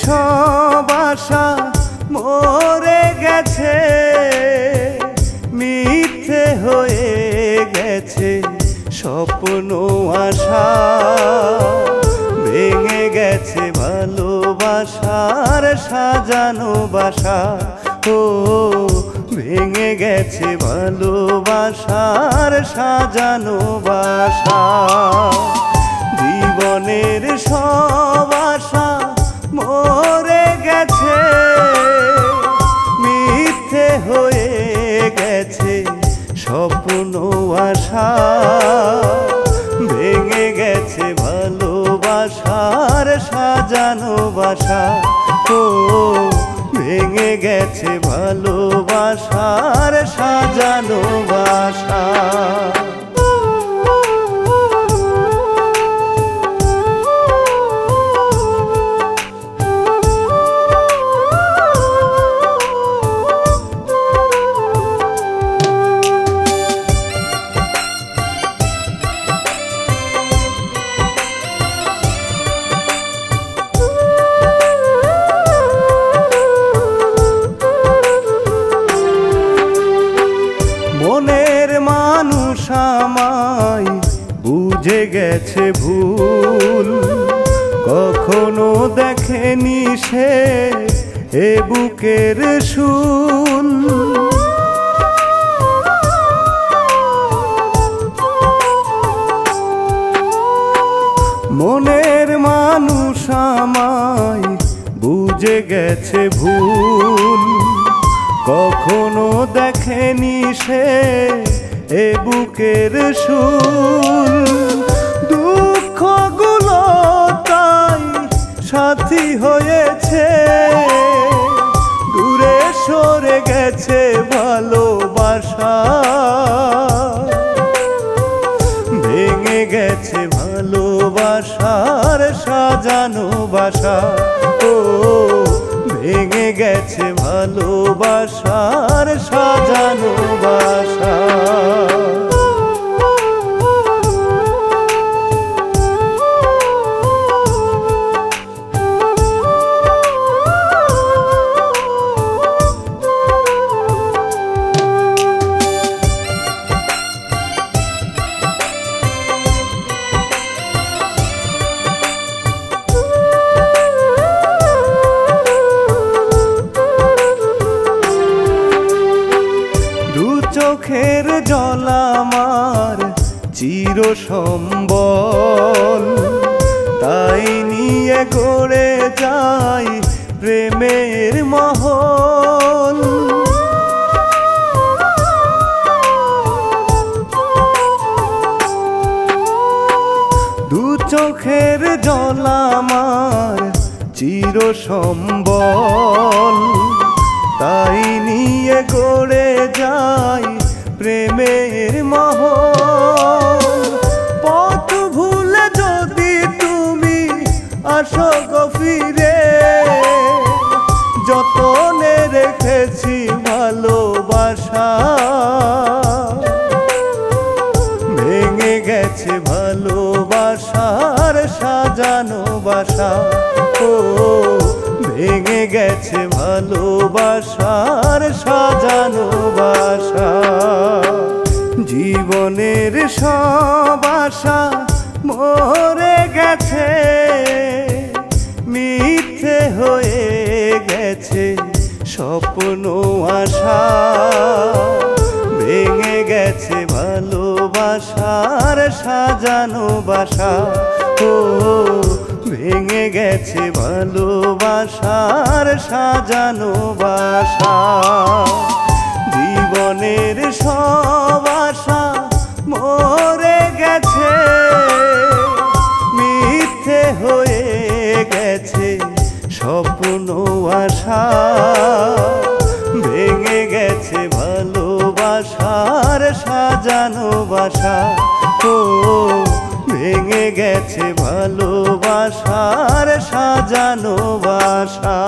সব আশা মরে গেছে, মিথ্যে হয়ে গেছে স্বপ্ন আশা। ভেঙে গেছে ভালোবাসার সাজানো বাসা, ও ভেঙে গেছে ভালোবাসার সাজানো বাসা। জীবনের সব আশা মরে গেছে, মিথ্যে হয়ে গেছে স্বপ্ন আশা। ভেঙে গেছে ভালোবাসার সাজানো বাসা, ও ভেঙে গেছে ভালোবাসার সাজানো বাসা। মনের মানুষ আমায় বুঝে গেছে ভুল, কখনো দেখেনি সে এ বুকের শুল। মনের মানুষ আমায় বুঝে গেছে ভুল, কখনো দেখেনি সে এ বুকের শুল। দুঃখগুলো তাই সাথী হয়েছে, দূরে সরে গেছে ভালোবাসা। ভেঙে গেছে ভালোবাসার সাজানো বাসা, ও ভেঙে গেছে ভালোবাসার সাজানো বাসা। চোখের জল আমার চির সম্বল, তাই নিয়ে গড়ে যাই প্রেমের মহল। দু চোখের জল আমার চির সম্বল, তাই নিয়ে গড়ে যাই প্রেমের মহল। পথ ভুলে যদি তুমি আসো গো ফিরে, যতনে রেখেছি ভালোবাসা। ভেঙে গেছে ভালোবাসার সাজানো বাসা, ও ভেঙে গেছে ভালোবাসার সাজানো বাসা। জীবনের সব আশা মরে গেছে, মিথ্যে হয়ে গেছে স্বপ্ন আশা। ভেঙে গেছে ভালোবাসার সাজানো বাসা, ও ভেঙে গেছে ভালোবাসার সাজানো বাসা। জীবনের সব আশা মরে গেছে, মিথ্যে হয়ে গেছে স্বপ্ন আশা। ভেঙে গেছে ভালোবাসার সাজানো বাসা, ও ভেঙে গেছে ভালোবাসার সাজানো বাসা।